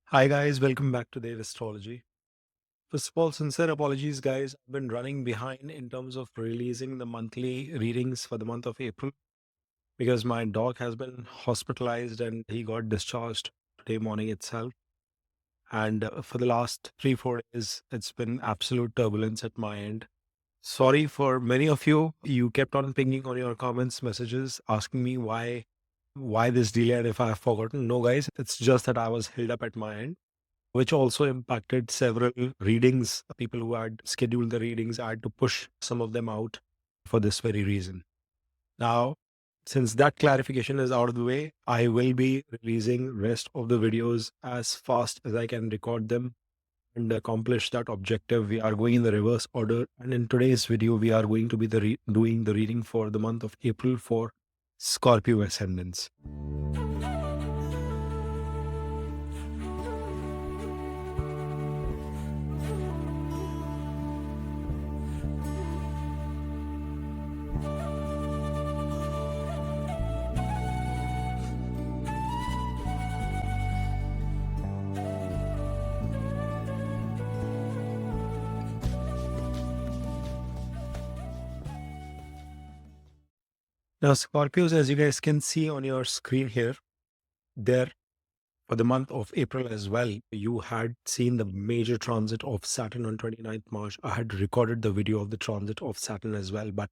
Hi guys, welcome back to the Astrology. First of all, sincere apologies, guys. I've been running behind in terms of releasing the monthly readings for the month of April because my dog has been hospitalized and he got discharged today morning itself. And for the last 3-4 days, it's been absolute turbulence at my end. Sorry for many of you. You kept on pinging on your comments, messages, asking me why this delay and if I have forgotten. No, guys, it's just that I was held up at my end, which also impacted several readings. People who had scheduled the readings, I had to push some of them out for this very reason. Now, since that clarification is out of the way, I will be releasing rest of the videos as fast as I can record them and accomplish that objective. We are going in the reverse order. And in today's video, we are going to be doing the reading for the month of April for Scorpio ascendants. Now, Scorpios, as you guys can see on your screen here, there for the month of April as well, you had seen the major transit of Saturn on 29th March. I had recorded the video of the transit of Saturn as well, but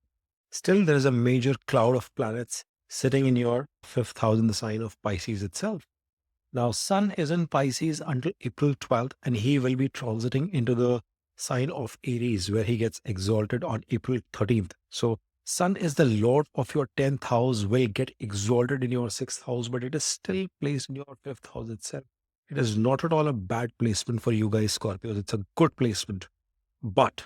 still there is a major cloud of planets sitting in your fifth house in the sign of Pisces itself. Now, Sun is in Pisces until April 12th, and he will be transiting into the sign of Aries, where he gets exalted on April 13th. So, Sun is the lord of your 10th house, will get exalted in your 6th house, but it is still placed in your 5th house itself. It is not at all a bad placement for you guys, Scorpios. It's a good placement. But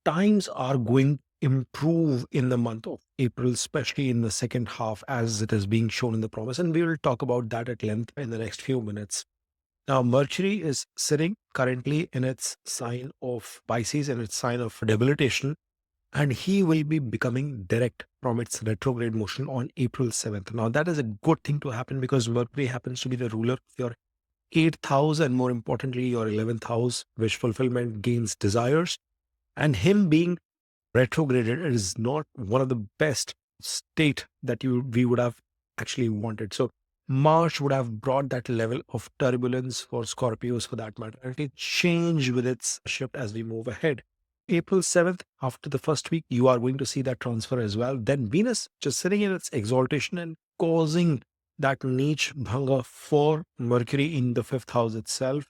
times are going to improve in the month of April, especially in the second half, as it is being shown in the promise. And we will talk about that at length in the next few minutes. Now, Mercury is sitting currently in its sign of Pisces, in its sign of debilitation, and he will be becoming direct from its retrograde motion on April 7th. Now, that is a good thing to happen because Mercury happens to be the ruler of your 8th house and, more importantly, your 11th house, wish fulfillment, gains, desires. And him being retrograded is not one of the best state that we would have actually wanted. So March would have brought that level of turbulence for Scorpios for that matter. And it change with its shift as we move ahead. April 7th, after the first week, you are going to see that transfer as well. Then Venus just sitting in its exaltation and causing that niche bhanga for Mercury in the fifth house itself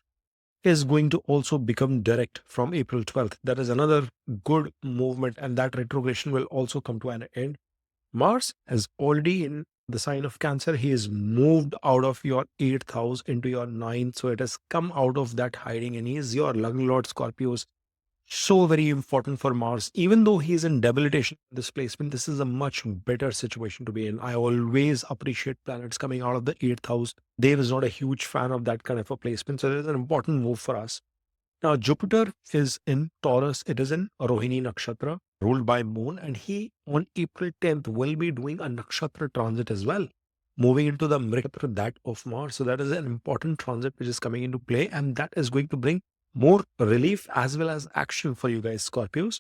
is going to also become direct from April 12th. That is another good movement, and that retrogression will also come to an end. Mars is already in the sign of Cancer. He is moved out of your 8th house into your 9th. So it has come out of that hiding, and he is your Lung Lord Scorpios. So very important for Mars. Even though he's in debilitation displacement, this is a much better situation to be in. I always appreciate planets coming out of the 8th house. Dave is not a huge fan of that kind of a placement. So there's an important move for us. Now, Jupiter is in Taurus. It is in Rohini Nakshatra, ruled by Moon. And he, on April 10th, will be doing a Nakshatra transit as well, moving into the Mrikshatra, that of Mars. So that is an important transit which is coming into play. And that is going to bring more relief as well as action for you guys, Scorpios.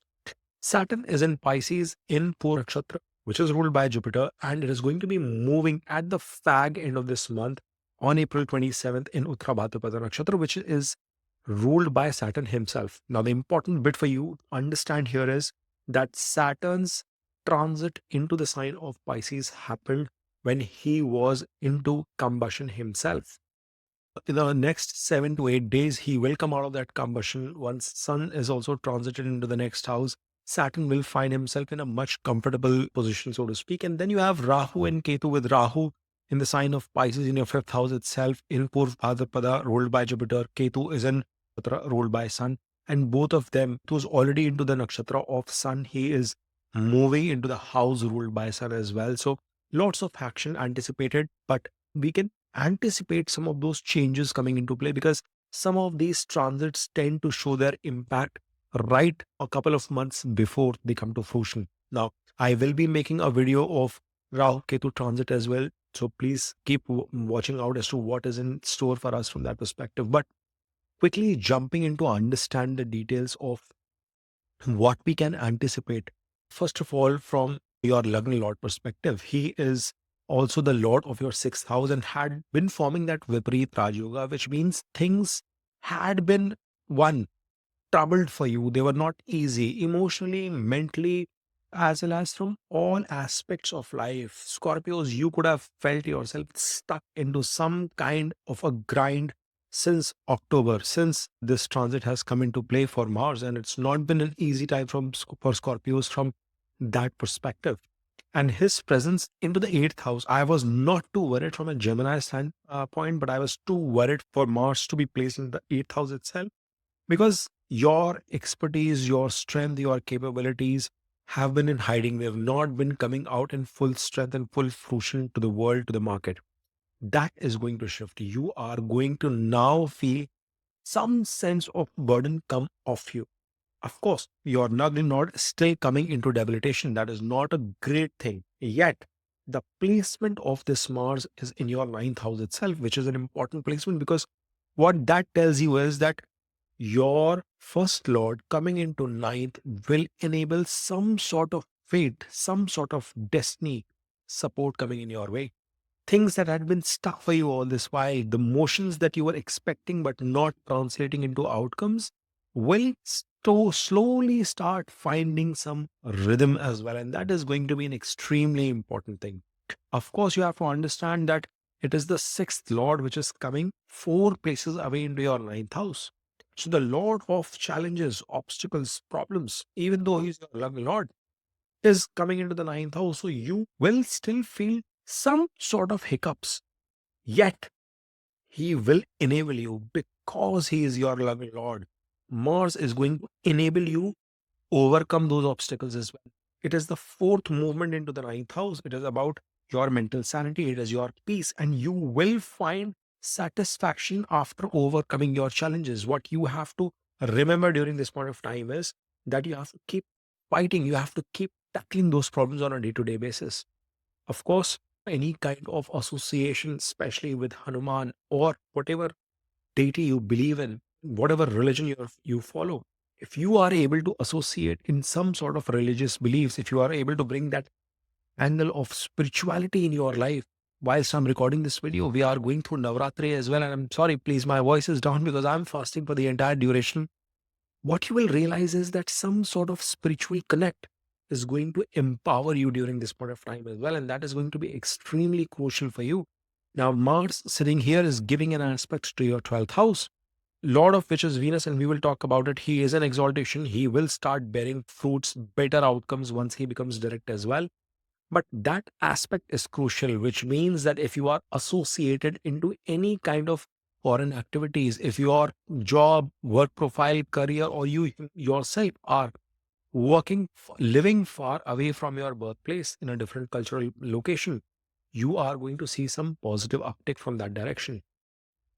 Saturn is in Pisces in Purva Nakshatra, which is ruled by Jupiter, and it is going to be moving at the fag end of this month on April 27th in Uttara Bhadrapada Nakshatra, which is ruled by Saturn himself. Now, the important bit for you to understand here is that Saturn's transit into the sign of Pisces happened when he was into combustion himself. In the next 7 to 8 days, he will come out of that combustion. Once Sun is also transited into the next house, Saturn will find himself in a much comfortable position, so to speak. And then you have Rahu and Ketu, with Rahu in the sign of Pisces in your fifth house itself, in Purva Bhadrapada, ruled by Jupiter. Ketu is in Nakshatra, ruled by Sun. And both of them, it was already into the Nakshatra of Sun. He is moving into the house ruled by Sun as well. So lots of action anticipated, but we can anticipate some of those changes coming into play because some of these transits tend to show their impact right a couple of months before they come to fruition. Now, I will be making a video of Rahu Ketu transit as well. So please keep watching out as to what is in store for us from that perspective. But quickly jumping into understand the details of what we can anticipate. First of all, from your Lagna Lord perspective, he is also the Lord of your sixth house and had been forming that Viparit Raj Yoga, which means things had been one troubled for you. They were not easy emotionally, mentally, as well as from all aspects of life. Scorpios, you could have felt yourself stuck into some kind of a grind since October, since this transit has come into play for Mars, and it's not been an easy time for Scorpios from that perspective. And his presence into the eighth house, I was not too worried from a Gemini standpoint, but I was too worried for Mars to be placed in the eighth house itself, because your expertise, your strength, your capabilities have been in hiding. They have not been coming out in full strength and full fruition to the world, to the market. That is going to shift. You are going to now feel some sense of burden come off you. Of course, your Nagni node is still coming into debilitation. That is not a great thing. Yet, the placement of this Mars is in your ninth house itself, which is an important placement, because what that tells you is that your first lord coming into ninth will enable some sort of fate, some sort of destiny support coming in your way. Things that had been stuck for you all this while, the motions that you were expecting but not translating into outcomes, will slowly start finding some rhythm as well. And that is going to be an extremely important thing. Of course, you have to understand that it is the sixth lord which is coming four places away into your ninth house. So the lord of challenges, obstacles, problems, even though he's your loving lord, is coming into the ninth house. So you will still feel some sort of hiccups. Yet he will enable you, because he is your loving lord. Mars is going to enable you overcome those obstacles as well. It is the fourth movement into the ninth house. It is about your mental sanity. It is your peace, and you will find satisfaction after overcoming your challenges. What you have to remember during this point of time is that you have to keep fighting. You have to keep tackling those problems on a day-to-day basis. Of course, any kind of association, especially with Hanuman or whatever deity you believe in, whatever religion you follow, if you are able to associate in some sort of religious beliefs, if you are able to bring that angle of spirituality in your life, whilst I'm recording this video, we are going through Navratri as well. And I'm sorry, please, my voice is down because I'm fasting for the entire duration. What you will realize is that some sort of spiritual connect is going to empower you during this point of time as well. And that is going to be extremely crucial for you. Now, Mars sitting here is giving an aspect to your 12th house, Lord of which is Venus, and we will talk about it. He is an exaltation. He will start bearing fruits, better outcomes once he becomes direct as well. But that aspect is crucial, which means that if you are associated into any kind of foreign activities, if your job, work profile, career, or you yourself are living far away from your birthplace in a different cultural location, you are going to see some positive uptick from that direction.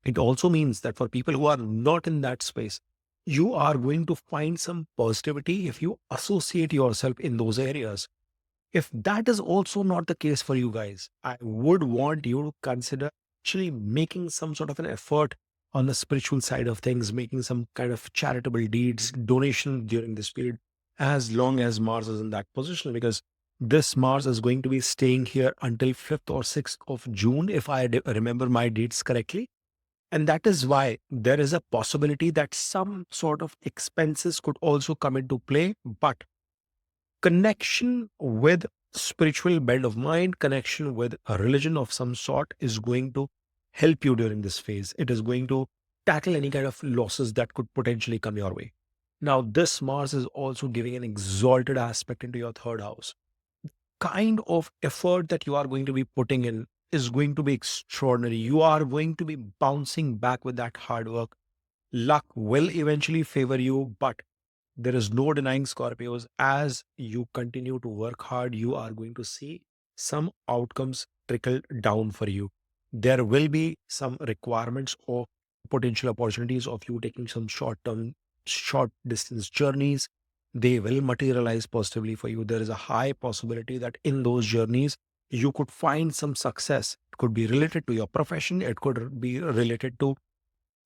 It also means that for people who are not in that space, you are going to find some positivity if you associate yourself in those areas. If that is also not the case for you guys, I would want you to consider actually making some sort of an effort on the spiritual side of things, making some kind of charitable deeds, donation during this period, as long as Mars is in that position, because this Mars is going to be staying here until 5th or 6th of June, if I remember my dates correctly. And that is why there is a possibility that some sort of expenses could also come into play, but connection with spiritual bend of mind, connection with a religion of some sort is going to help you during this phase. It is going to tackle any kind of losses that could potentially come your way. Now, this Mars is also giving an exalted aspect into your third house. Kind of effort that you are going to be putting in is going to be extraordinary. You are going to be bouncing back with that hard work. Luck will eventually favor you, but there is no denying, Scorpios, as you continue to work hard, you are going to see some outcomes trickle down for you. There will be some requirements of potential opportunities of you taking some short distance journeys. They will materialize positively for you. There is a high possibility that in those journeys, you could find some success. It could be related to your profession, it could be related to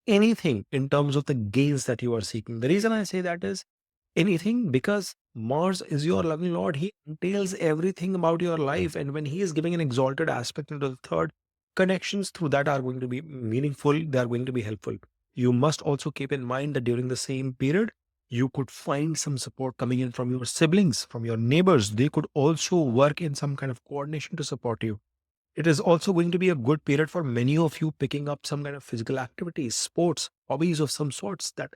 anything in terms of the gains that you are seeking. The reason I say that is anything because Mars is your loving lord. He entails everything about your life. And when he is giving an exalted aspect into the third, connections through that are going to be meaningful. They are going to be helpful. You must also keep in mind that during the same period, you could find some support coming in from your siblings, from your neighbors. They could also work in some kind of coordination to support you. It is also going to be a good period for many of you picking up some kind of physical activities, sports, hobbies of some sorts that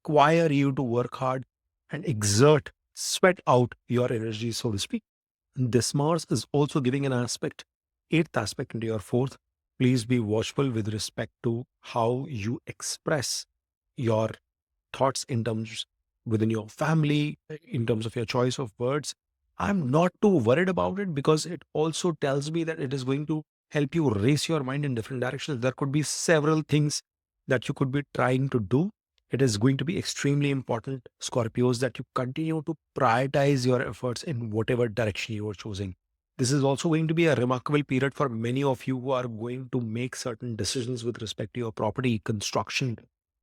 require you to work hard and exert, sweat out your energy, so to speak. This Mars is also giving an aspect, eighth aspect into your fourth. Please be watchful with respect to how you express your thoughts in terms within your family, in terms of your choice of words. I'm not too worried about it because it also tells me that it is going to help you race your mind in different directions. There could be several things that you could be trying to do. It is going to be extremely important, Scorpios, that you continue to prioritize your efforts in whatever direction you are choosing. This is also going to be a remarkable period for many of you who are going to make certain decisions with respect to your property, construction,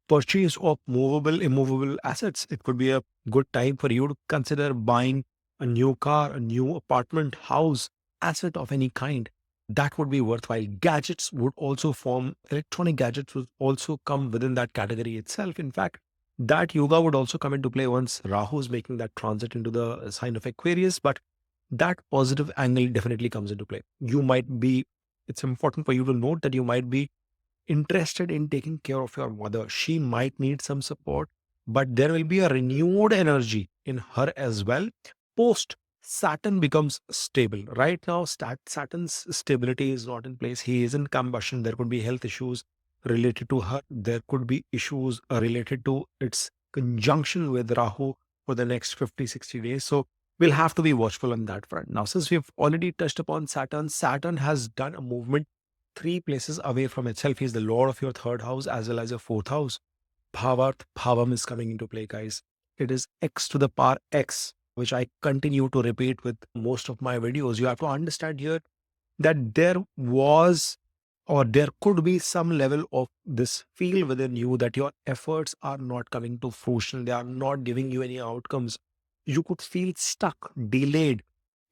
purchase of movable, immovable assets. It could be a good time for you to consider buying a new car, a new apartment, house, asset of any kind. That would be worthwhile. Gadgets would also form, electronic gadgets would also come within that category itself. In fact, that yoga would also come into play once Rahu is making that transit into the sign of Aquarius. But that positive angle definitely comes into play. You might be, it's important for you to note that you might be interested in taking care of your mother. She might need some support, but there will be a renewed energy in her as well. Post Saturn becomes stable. Right now, Saturn's stability is not in place. He is in combustion. There could be health issues related to her. There could be issues related to its conjunction with Rahu for the next 50, 60 days. So we'll have to be watchful on that front. Now, since we've already touched upon Saturn, Saturn has done a movement three places away from itself. He's the lord of your third house as well as your fourth house. Bhavarth, Bhavam is coming into play, guys. It is x to the power x, which I continue to repeat with most of my videos. You have to understand here that there was or there could be some level of this feel within you that your efforts are not coming to fruition. They are not giving you any outcomes. You could feel stuck, delayed,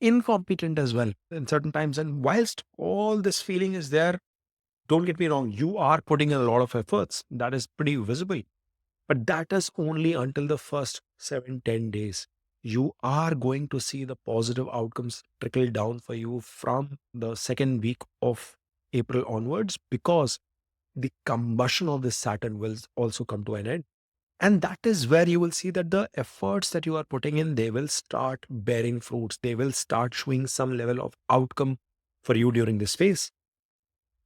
incompetent as well in certain times. And whilst all this feeling is there, don't get me wrong, you are putting in a lot of efforts. That is pretty visible. But that is only until the first 7, 10 days. You are going to see the positive outcomes trickle down for you from the second week of April onwards because the combustion of this Saturn will also come to an end. And that is where you will see that the efforts that you are putting in, they will start bearing fruits. They will start showing some level of outcome for you during this phase.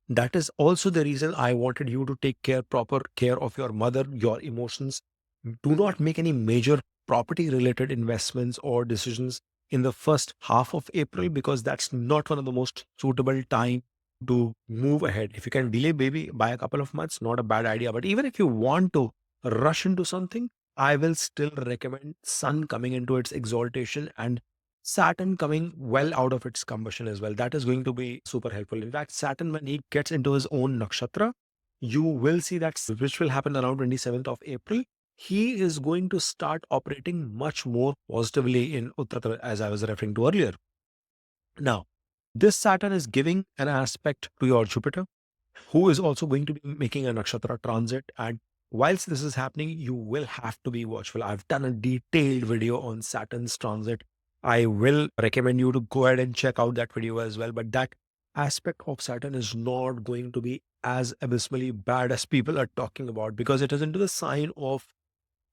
That is also the reason I wanted you to take proper care of your mother, your emotions. Do not make any major property related investments or decisions in the first half of April because that's not one of the most suitable time to move ahead. If you can delay baby by a couple of months, not a bad idea. But even if you want to rush into something, I will still recommend Sun coming into its exaltation and Saturn coming well out of its combustion as well. That is going to be super helpful. In fact, Saturn, when he gets into his own nakshatra, you will see that, which will happen around 27th of April. He is going to start operating much more positively in Uttarattara, as I was referring to earlier. Now, this Saturn is giving an aspect to your Jupiter, who is also going to be making a nakshatra transit. And whilst this is happening, you will have to be watchful. I've done a detailed video on Saturn's transit. I will recommend you to go ahead and check out that video as well. But that aspect of Saturn is not going to be as abysmally bad as people are talking about because it is into the sign of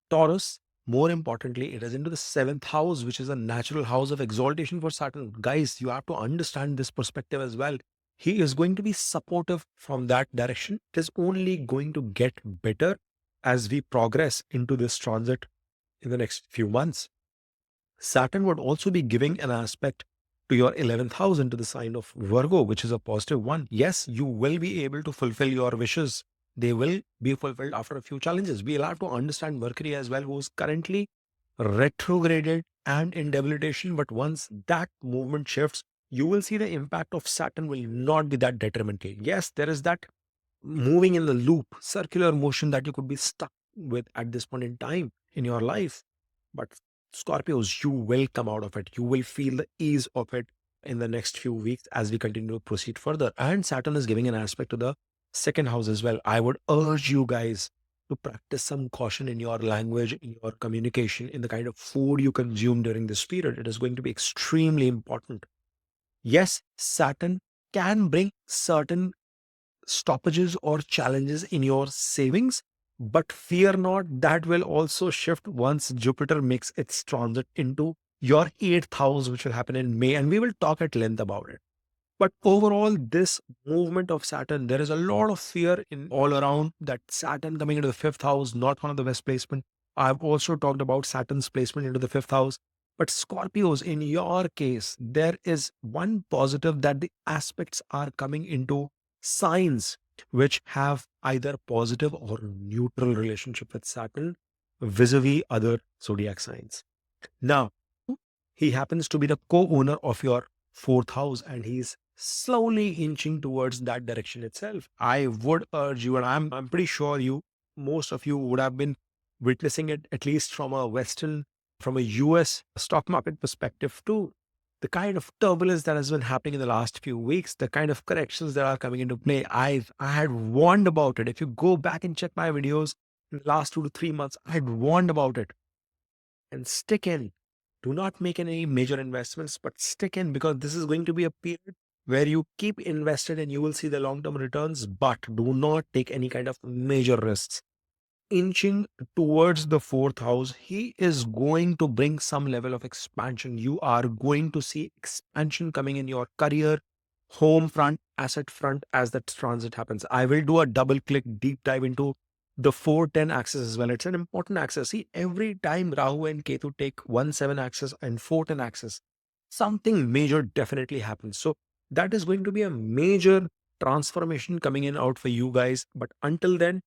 Taurus. More importantly, it is into the seventh house, which is a natural house of exaltation for Saturn. Guys, you have to understand this perspective as well. He is going to be supportive from that direction. It is only going to get better as we progress into this transit in the next few months. Saturn would also be giving an aspect to your 11th house into the sign of Virgo, which is a positive one. Yes, you will be able to fulfill your wishes. They will be fulfilled after a few challenges. We'll have to understand Mercury as well, who is currently retrograded and in debilitation. But once that movement shifts, you will see the impact of Saturn will not be that detrimental. Yes, there is that moving in the loop, circular motion that you could be stuck with at this point in time in your life. But Scorpios, you will come out of it. You will feel the ease of it in the next few weeks as we continue to proceed further. And Saturn is giving an aspect to the second house as well. I would urge you guys to practice some caution in your language, in your communication, in the kind of food you consume during this period. It is going to be extremely important. Yes, Saturn can bring certain stoppages or challenges in your savings, but fear not, that will also shift once Jupiter makes its transit into your eighth house, which will happen in May. And we will talk at length about it. But overall, this movement of Saturn, there is a lot of fear in all around that Saturn coming into the fifth house, not one of the best placement. I've also talked about Saturn's placement into the fifth house. But Scorpios, in your case, there is one positive that the aspects are coming into signs which have either positive or neutral relationship with Saturn vis-a-vis other zodiac signs. Now, he happens to be the co-owner of your fourth house and he's slowly inching towards that direction itself. I would urge you, and I'm pretty sure most of you would have been witnessing it, at least from a Western, from a US stock market perspective too. The kind of turbulence that has been happening in the last few weeks, the kind of corrections that are coming into play. I had warned about it. If you go back and check my videos in the last 2 to 3 months, I had warned about it. And stick in. Do not make any major investments, but stick in, because this is going to be a period where you keep invested and you will see the long-term returns, but do not take any kind of major risks. Inching towards the fourth house, he is going to bring some level of expansion. You are going to see expansion coming in your career, home front, asset front as that transit happens. I will do a double click deep dive into the 4-10 axis as well. It's an important axis. See, every time Rahu and Ketu take 1-7 axis and 4-10 axis, something major definitely happens. So that is going to be a major transformation coming in out for you guys. But until then,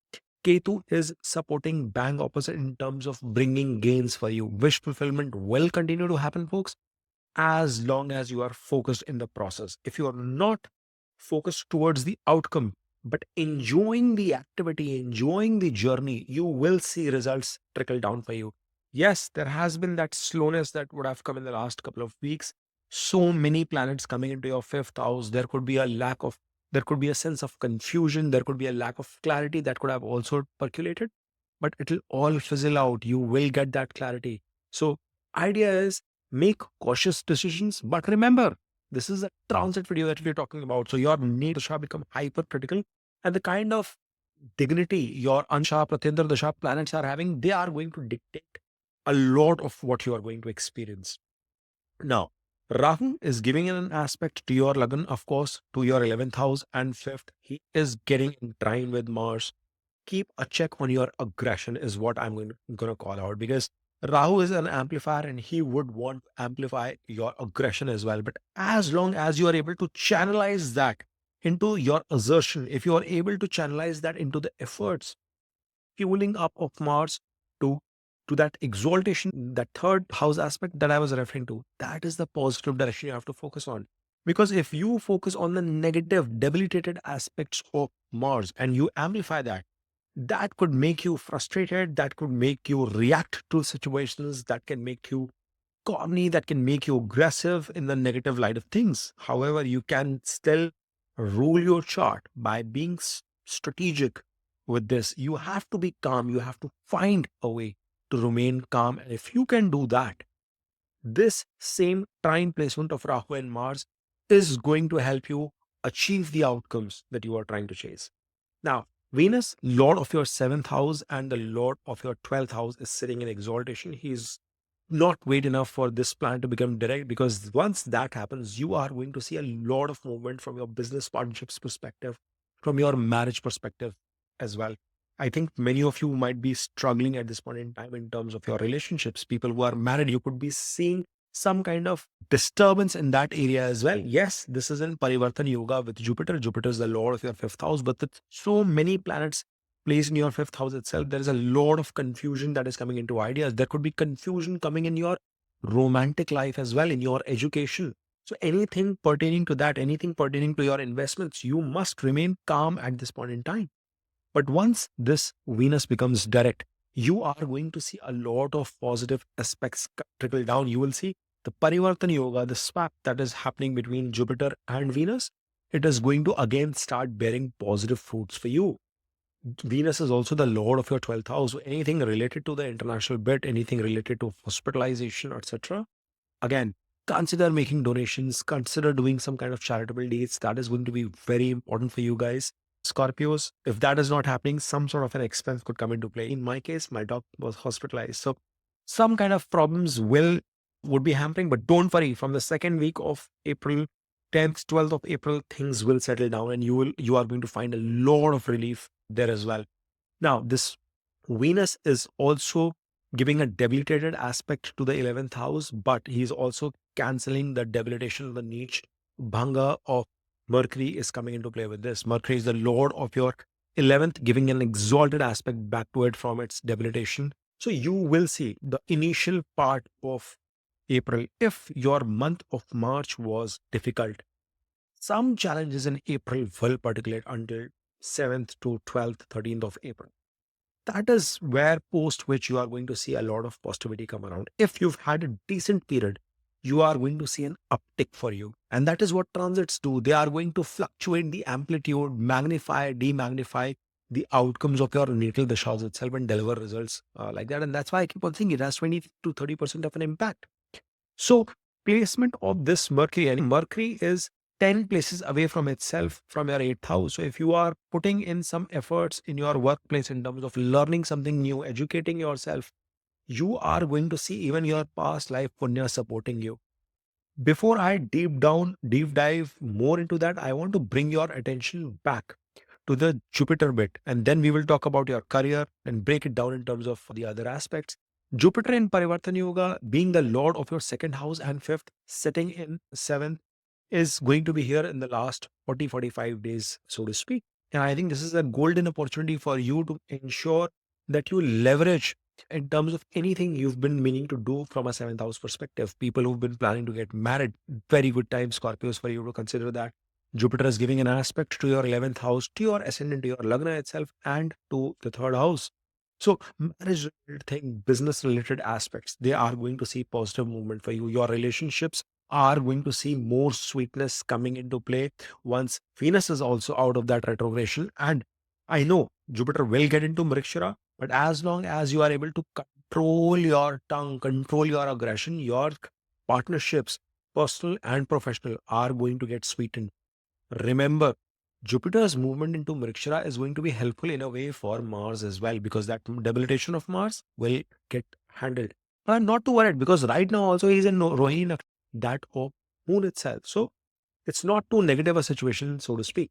Ketu is supporting bang opposite in terms of bringing gains for you. Wish fulfillment will continue to happen, folks, as long as you are focused in the process. If you are not focused towards the outcome, but enjoying the activity, enjoying the journey, you will see results trickle down for you. Yes, there has been that slowness that would have come in the last couple of weeks. So many planets coming into your fifth house. There could be a sense of confusion. There could be a lack of clarity that could have also percolated, but it'll all fizzle out. You will get that clarity. So idea is, make cautious decisions, but remember, this is a transit video that we're talking about. So your natal dasha become hypercritical, and the kind of dignity your Ansha, Pratyendra dasha planets are having, they are going to dictate a lot of what you are going to experience. Now, Rahu is giving an aspect to your Lagan, of course, to your 11th house and 5th. He is getting in trine with Mars. Keep a check on your aggression is what I'm going to call out, because Rahu is an amplifier and he would want to amplify your aggression as well. But as long as you are able to channelize that into your assertion, if you are able to channelize that into the efforts, fueling up of Mars to that exaltation, that third house aspect that I was referring to, that is the positive direction you have to focus on. Because if you focus on the negative, debilitated aspects of Mars and you amplify that, that could make you frustrated, that could make you react to situations, that can make you corny, that can make you aggressive in the negative light of things. However, you can still rule your chart by being strategic with this. You have to be calm. You have to find a way to remain calm. And if you can do that, this same trine placement of Rahu and Mars is going to help you achieve the outcomes that you are trying to chase. Now, Venus, Lord of your 7th house and the Lord of your 12th house, is sitting in exaltation. He's not wait enough for this planet to become direct, because once that happens, you are going to see a lot of movement from your business partnerships perspective, from your marriage perspective as well. I think many of you might be struggling at this point in time in terms of your relationships. People who are married, you could be seeing some kind of disturbance in that area as well. Yes, this is in Parivartan Yoga with Jupiter. Jupiter is the Lord of your 5th house, but with so many planets placed in your 5th house itself, there is a lot of confusion that is coming into ideas. There could be confusion coming in your romantic life as well, in your education. So anything pertaining to that, anything pertaining to your investments, you must remain calm at this point in time. But once this Venus becomes direct, you are going to see a lot of positive aspects trickle down. You will see the Parivartana Yoga, the swap that is happening between Jupiter and Venus. It is going to again start bearing positive fruits for you. Venus is also the lord of your 12th house. So anything related to the international bit, anything related to hospitalization, etc. Again, consider making donations, consider doing some kind of charitable deeds. That is going to be very important for you guys. Scorpios, if that is not happening, some sort of an expense could come into play. In my case, my dog was hospitalized. So some kind of problems would be hampering, but don't worry. From the second week of April, 10th, 12th of April, things will settle down and you are going to find a lot of relief there as well. Now, this Venus is also giving a debilitated aspect to the 11th house, but he's also canceling the debilitation of the niche. Bhanga of Mercury is coming into play with this. Mercury is the lord of your 11th, giving an exalted aspect back to it from its debilitation. So you will see the initial part of April. If your month of March was difficult, some challenges in April will particulate until 7th to 12th, 13th of April. That is where post which you are going to see a lot of positivity come around. If you've had a decent period, you are going to see an uptick for you. And that is what transits do. They are going to fluctuate the amplitude, magnify, demagnify the outcomes of your natal dashas itself and deliver results like that. And that's why I keep on saying it has 20 to 30% of an impact. So placement of this Mercury, and Mercury is 10 places away from itself from your 8th house. So if you are putting in some efforts in your workplace in terms of learning something new, educating yourself, you are going to see even your past life punya supporting you. Before I deep dive more into that, I want to bring your attention back to the Jupiter bit, and then we will talk about your career and break it down in terms of the other aspects. Jupiter in Parivartana Yoga, being the lord of your second house and fifth, sitting in seventh, is going to be here in the last 40-45 days, so to speak. And I think this is a golden opportunity for you to ensure that you leverage in terms of anything you've been meaning to do from a seventh house perspective. People who've been planning to get married, very good time, Scorpios, for you to consider that. Jupiter is giving an aspect to your 11th house, to your ascendant, to your Lagna itself, and to the third house. So, marriage related thing, business related aspects, they are going to see positive movement for you. Your relationships are going to see more sweetness coming into play once Venus is also out of that retrogression. And I know Jupiter will get into Mrikshara, but as long as you are able to control your tongue, control your aggression, your partnerships, personal and professional, are going to get sweetened. Remember, Jupiter's movement into Mrikshara is going to be helpful in a way for Mars as well, because that debilitation of Mars will get handled. Not to worry, because right now also he's in Rohini Nakshatra, that of Moon itself. So it's not too negative a situation, so to speak.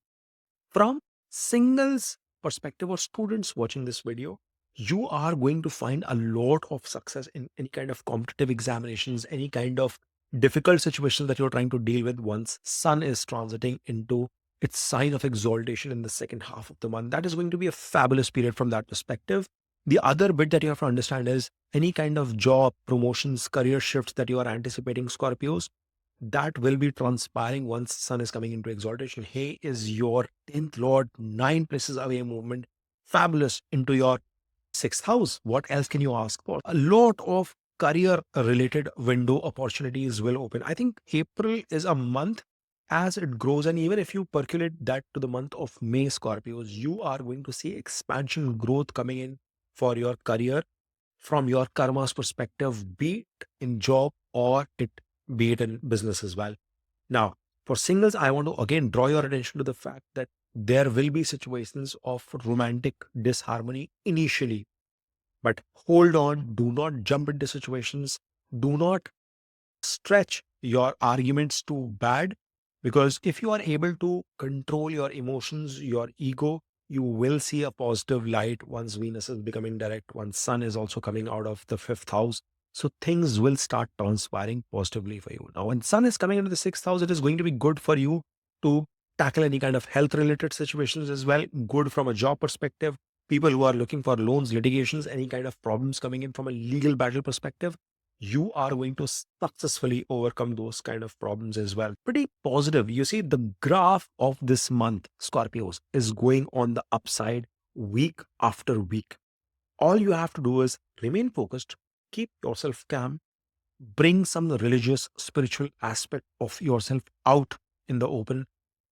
From singles perspective or students watching this video, you are going to find a lot of success in any kind of competitive examinations, any kind of difficult situations that you're trying to deal with once Sun is transiting into its sign of exaltation in the second half of the month. That is going to be a fabulous period from that perspective. The other bit that you have to understand is any kind of job, promotions, career shifts that you are anticipating, Scorpios, that will be transpiring once Sun is coming into exaltation. He is your 10th Lord, 9 places away movement, fabulous into your 6th house. What else can you ask for? A lot of career related window opportunities will open. I think April is a month as it grows, and even if you percolate that to the month of May, Scorpios, you are going to see expansion growth coming in for your career from your karma's perspective, be it in job or be it in business as well. Now, for singles, I want to again draw your attention to the fact that there will be situations of romantic disharmony initially, but hold on, do not jump into situations, do not stretch your arguments too bad, because if you are able to control your emotions, your ego, you will see a positive light once Venus is becoming direct, once Sun is also coming out of the 5th house. So things will start transpiring positively for you. Now, when Sun is coming into the 6th house, it is going to be good for you to tackle any kind of health related situations as well. Good from a job perspective. People who are looking for loans, litigations, any kind of problems coming in from a legal battle perspective, you are going to successfully overcome those kind of problems as well. Pretty positive. You see, the graph of this month, Scorpios, is going on the upside week after week. All you have to do is remain focused, keep yourself calm, bring some religious, spiritual aspect of yourself out in the open,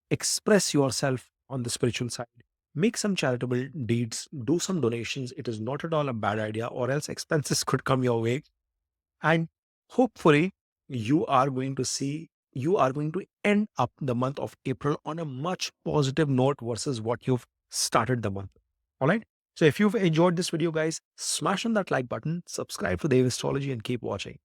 express yourself on the spiritual side, make some charitable deeds, do some donations. It is not at all a bad idea, or else expenses could come your way. And hopefully, you are going to end up the month of April on a much positive note versus what you've started the month. All right. So if you've enjoyed this video, guys, smash on that like button, subscribe to Dave Astrology, and keep watching.